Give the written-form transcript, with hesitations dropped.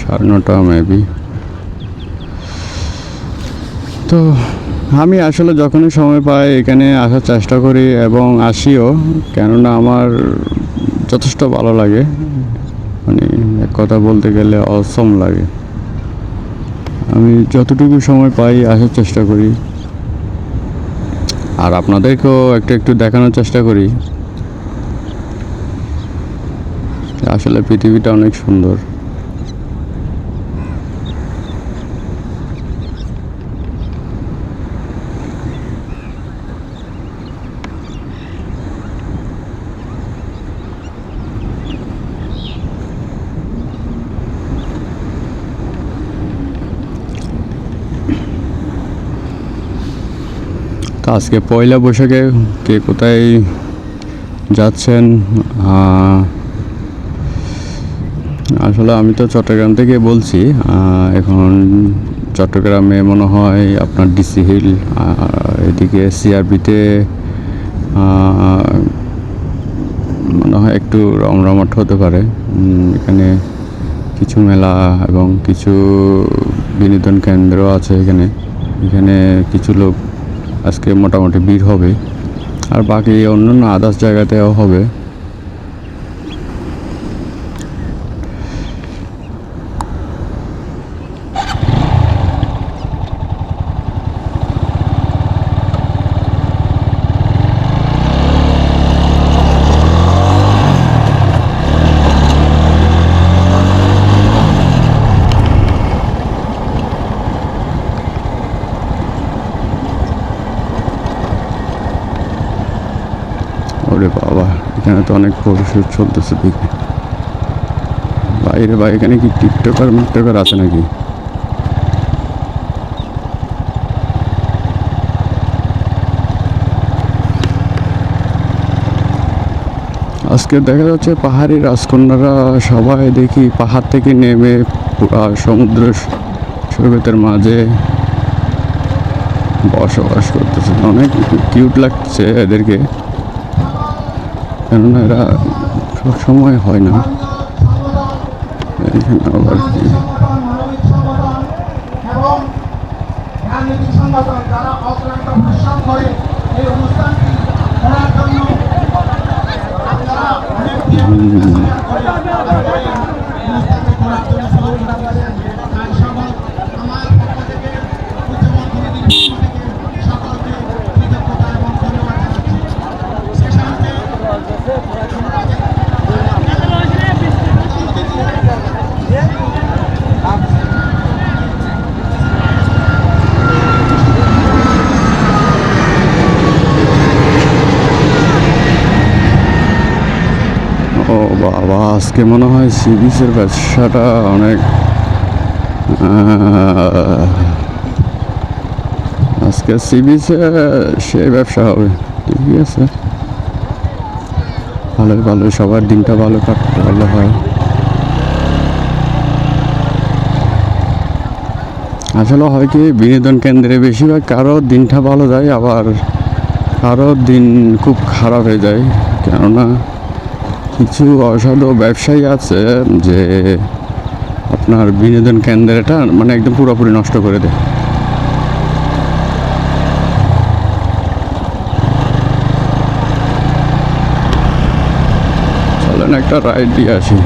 9:30 maybe. তো আমি আসলে যখনই সময় পাই এখানে আসার চেষ্টা করি এবং আসিও, কেননা আমার যথেষ্ট ভালো লাগে। মানে এক কথা বলতে গেলে অসম লাগে। আমি যতটুকু সময় পাই আসার চেষ্টা করি, আর আপনাদেরকেও একটু একটু দেখানোর চেষ্টা করি আসলে পৃথিবীটা অনেক সুন্দর। তো আজকে পয়লা বৈশাখে কে কোথায় যাচ্ছেন? আসলে আমি তো চট্টগ্রাম থেকে বলছি। এখন চট্টগ্রামে মনে হয় আপনার ডিসি হিল, এদিকে সিআরবিতে মনে হয় একটু রমরমাট হতে পারে। এখানে কিছু মেলা এবং কিছু বিনোদন কেন্দ্র আছে এখানে। এখানে কিছু লোক আজকে মোটামুটি ভিড় হবে, আর বাকি অন্যান্য আদার্স জায়গাতেও হবে। ওরে বাবা, এখানে তো অনেক ফটোশুট চলতেছে দেখি। বাইরে এখানে কি টিকটকার আছে নাকি? আজকে দেখা যাচ্ছে পাহাড়ি রাজকন্যারা সবাই দেখি পাহাড় থেকে নেমে পুরা সমুদ্র সৈকতের মাঝে বসবাস করতেছে। অনেক কিউট লাগছে এদেরকে, কেননা এরা সব সময় হয় না। এখানে আবার কি ও বাবা, আজকে মনে হয় সি বিচের ব্যবসাটা অনেক আজকে সি বিচে সেই ব্যবসা হবে। ঠিক আছে, ভালোই সবার দিনটা ভালো কাটতে ভালো হয়। আসলে হয় কি, বিনোদন কেন্দ্রে বেশিরভাগ কারো দিনটা ভালো যায়, আবার কারো দিন খুব খারাপ হয়ে যায়। কেননা কিছু অসাধু ব্যবসায়ী আছে যে আপনার বিনোদন কেন্দ্রটা মানে একদম পুরোপুরি নষ্ট করে দেয়। চলেন একটা রাইড দিয়ে আসি।